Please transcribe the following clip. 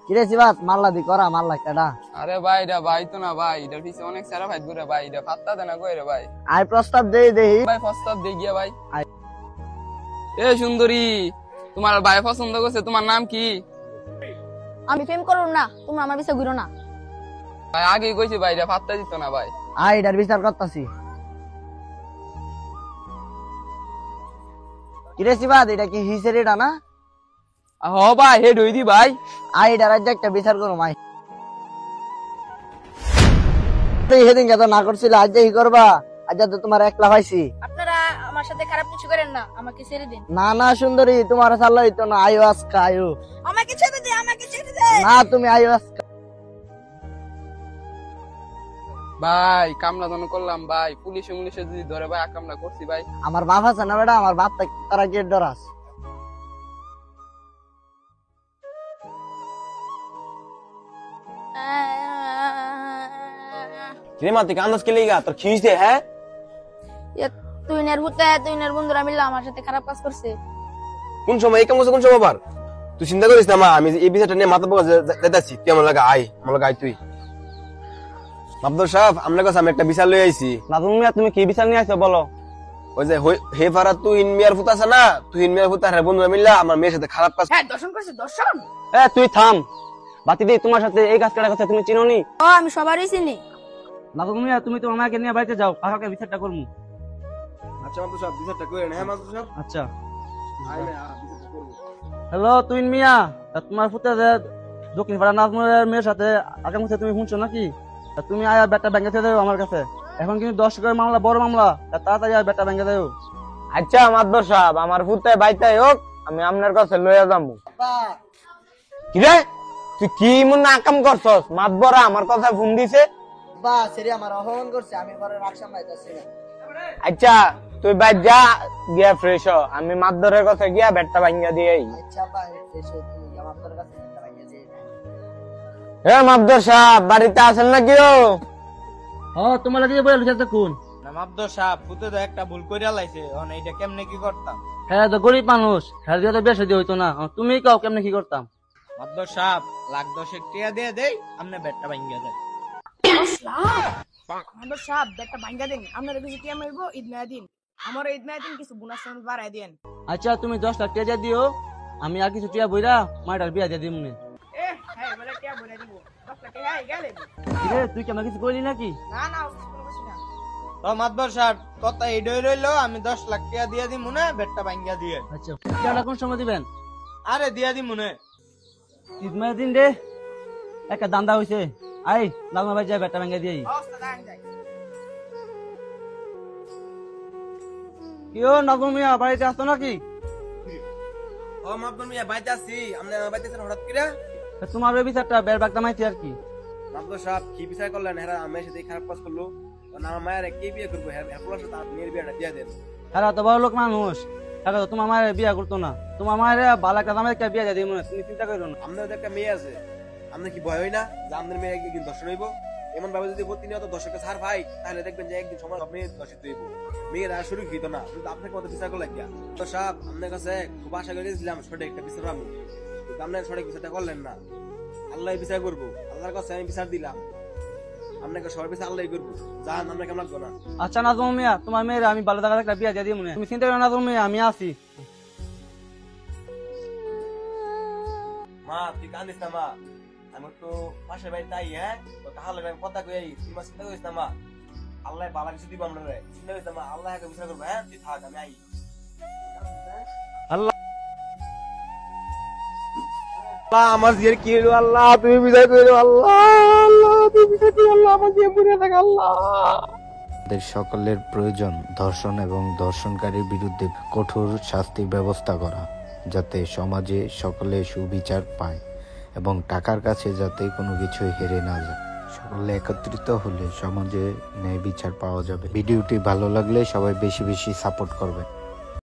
কিরে সিবাত মাল্লা দি করা মাল্লা কেডা? আরে ভাই এটা ভাই তো না ভাই, এটার পিছনে অনেক সারা ভাই ঘুরে ভাই, এটা পাত্তা দেয় না কই রে ভাই। আয় প্রস্তাব দেই দেহি। ভাই প্রস্তাব দিয়ে গিয়া ভাই। আয়। এ সুন্দরী, তোমার ভাই পছন্দ করছে, তোমার নাম কি? আমি প্রেম করব না, তোমরা আমার পিছে ঘুরো না। ভাই আগেই কইছি ভাই, এটা পাত্তা দিত না ভাই। আয় এটার বিচার করতাছি। কিরে সিবাত এটা কি হিসের এটা না? হ ভাই হে ডই দি ভাই। আয় এটার আজ একটা বিচার করো মাই। তুই সেদিন তো না করছিল, আজ যে কি করবা? আজ তো তোমার একলা পাইছি। আপনারা আমার সাথে খারাপ কিছু করেন না, আমাকে ছেড়ে দিন। না না সুন্দরী, তোমার চাল্লা হইতো না। আয়ো আজকা আয়ো। আমাকে ছেড়ে দে, আমাকে ছেড়ে দে। না তুমি আয়ো আজকা। ভাই কামলা জন করলাম ভাই, পুলিশে মুলিশে যদি ধরে ভাই কামলা করছি ভাই। আমার বাপ আছে না বেটা, আমার বাপ তারা গেট ডরাস। কিরে মা তুই কান্দস কে লিগা? তোর খিস দে হ্যাঁ? তুই নের বন্ধুরা মিলে আমার সাথে খারাপ কাজ করছে। কোন সময় এই কাম করছে, কোন সময় আবার? তুই চিন্তা করিস না মা, আমি এই বিষয়টা নিয়ে মাথা পোকা যাইতাছি। তুই আমার লাগা আয়, আমার লাগা আয় তুই। মাবদুর সাহেব আপনার কাছে আমি একটা বিচার লই আইছি। নাজমুল মিয়া তুমি কি বিচার নিয়ে আইছো বলো? ওই যে হে ফারা তুই মিয়ার ফুত আছে না, তুই মিয়ার ফুত আর বন্ধুরা মিললা আমার মেয়ের সাথে খারাপ কাজ। হ্যাঁ দর্শন করছে, দর্শন। তুই থাম। বাতি দি তোমার সাথে এই কাজ করার কথা তুমি চিনো নি? ও আমি সবারই চিনি। নাজমুল মিয়া তুমি তোমার মাকে নিয়ে বাড়িতে যাও, কাকাকে বিচারটা করমু। আচ্ছা মাবদুর সাহেব বিচারটা করেন। হ্যাঁ মাবদুর সাহেব আচ্ছা। আয় না বিচারটা করব। হ্যালো তুইন মিয়া, তোমার ফুতে যে দক্ষিণ পাড়া নাজমুলের মেয়ের সাথে আগাম হচ্ছে তুমি শুনছো নাকি? তুমি আয়া বেটা ব্যাংকে থেকে দেও আমার কাছে। এখন কিন্তু 10 টাকার মামলা, বড় মামলা, তাড়াতাড়ি আয়া বেটা ব্যাংকে দেও। আচ্ছা মাদবর সাহেব, আমার ফুতে বাইতাই হোক, আমি আপনার কাছে লইয়া যাবো। কিরে তুই কি মন আকাম করছস? মাদবরা আমার কথা ফোন দিছে। বা সেরি আমার অহমান করছে, আমি পরে রাগ সামলাইতাছি না। আচ্ছা তুই বাইর যা, গিয়া ফ্রেশ হ, আমি মাদবরের কাছে গিয়া বেটটা ভাঙিয়া দিই। আচ্ছা ভাই এসো তুমি আমার তোর কাছে একটা ভাইয়া যে। হে মাদবর সাহেব বাড়িতে আছেন নাকি? তোমার লাগে বলে লুজাতে কোন? না মাদবর সাহেব, ফুতে তো একটা ভুল কইরা লাইছে, এখন এইটা কেমনে কি করতাম? হ্যাঁ তো গরিব মানুষ, হ্যাঁ দিয়ে তো বেশি দিয়ে হইতো না। তুমি কাও কেমনে কি করতাম? মাদবর সাহেব লাখ 10 টাকা দিয়ে দেই, আপনি বেটটা ভাঙিয়া দেন। আমাদের সব একটা ভাঙ্গা দেন, আপনারা কিছু টিয়া মারব ঈদ না দিন, আমার ঈদ না দিন কিছু বোনাস বাড়াই দেন। আচ্ছা তুমি 10 লাখ টাকা দিও, আমি আর কিছু টিয়া বইরা মাইটার বিয়া দিয়ে দিমু। হ্যাঁ বলে টিয়া বলে দিব 10 লাখ হ্যাঁ গেলে। কিরে তুই কি আমাকে কিছু কইলি নাকি? না না কোনো কিছু না। তো মাদবর সাহেব কথা এইডই রইলো, আমি 10 লাখ টাকা দিয়ে দিই মনে, বেটটা ভাঙিয়া দিয়ে। আচ্ছা টাকা কোন সময় দিবেন? আরে দিয়া দি মনে। ঈদ মায়ের দিন রে একটা দান্দা হইছে। আই লালমা ভাই যা বেটা ভাঙিয়া দিই। অবস্থা দাঁড়ান যায়। কিও নাজমুল মিয়া বাড়িতে আসতো নাকি? ও মাবদুর মিয়া বাইতে আছি, আপনি আমার বাইতে আছেন হঠাৎ করে? তোমার ওই বিচারটা বের বাগদা মাইছি আর কি। মাবদুর সাহেব কি বিচার করলেন? হেরা আমার সাথে খারাপ কাজ করলো, আমার মায়ের কে বিয়ে করবো? হ্যাঁ আপনার সাথে মেয়ের বিয়েটা দিয়ে দেন। হ্যাঁ তো বড় লোক মানুষ, হ্যাঁ তো তোমার মায়ের বিয়া করতো না। তোমার মায়ের ভালো একটা দামে একটা বিয়া দিয়ে দিই মনে, তুমি চিন্তা করো না। আপনার একটা মেয়ে আছে, আপনার কি ভয় হয় না যে আপনার মেয়ে একদিন দর্শন হইব? এমন ভাবে যদি প্রতিনিয়ত দর্শকের ছাড় ভাই, তাহলে দেখবেন যে একদিন সময় মেয়ে দর্শিত হইব। মেয়ের আর শুরু হইতো না, কিন্তু আপনাকে মতো বিচার করলে কি? তো সাহেব আপনার কাছে খুব আশা করে গেছিলাম সঠিক একটা বিচার পাবো, কিন্তু আপনার সঠিক বিচারটা করলেন না। আল্লাহ বিচার করবো, আল্লাহর কাছে আমি বিচার দিলাম, আপনাকে সবার বিচার আল্লাহ করবো। জান আমরা কেমন লাগবো না? আচ্ছা নাজমুল মিয়া, তোমার মেয়ের আমি ভালো জায়গা একটা বিয়া দিয়ে দিই মনে, তুমি চিন্তা করো না নাজমুল মিয়া, আমি আছি। মা তুই কান্দিস না মা, আমি তো পাশের বাড়ি তাই। হ্যাঁ তো তাহলে আমি কথা কই, তুই মা চিন্তা করিস না মা, আল্লাহ বালা কিছু দিব আমরা রে, চিন্তা করিস না মা, আল্লাহ একটা বিচার করবো। হ্যাঁ তুই থাক, আমি আই। আল্লাহ আমার জিয়ার কি হলো? আল্লাহ তুমি বিচার করো, আল্লাহ আল্লাহ তুমি বিচার করো, আল্লাহ আমার জিয়া পুরে থাক। আল্লাহ আমাদের সকলের প্রয়োজন ধর্ষণ এবং ধর্ষণকারীর বিরুদ্ধে কঠোর শাস্তির ব্যবস্থা করা, যাতে সমাজে সকলে সুবিচার পায় এবং টাকার কাছে যাতে কোনো কিছু হেরে না যায়। সকলে একত্রিত হলে সমাজে ন্যায় বিচার পাওয়া যাবে। ভিডিওটি ভালো লাগলে সবাই বেশি বেশি সাপোর্ট করবেন।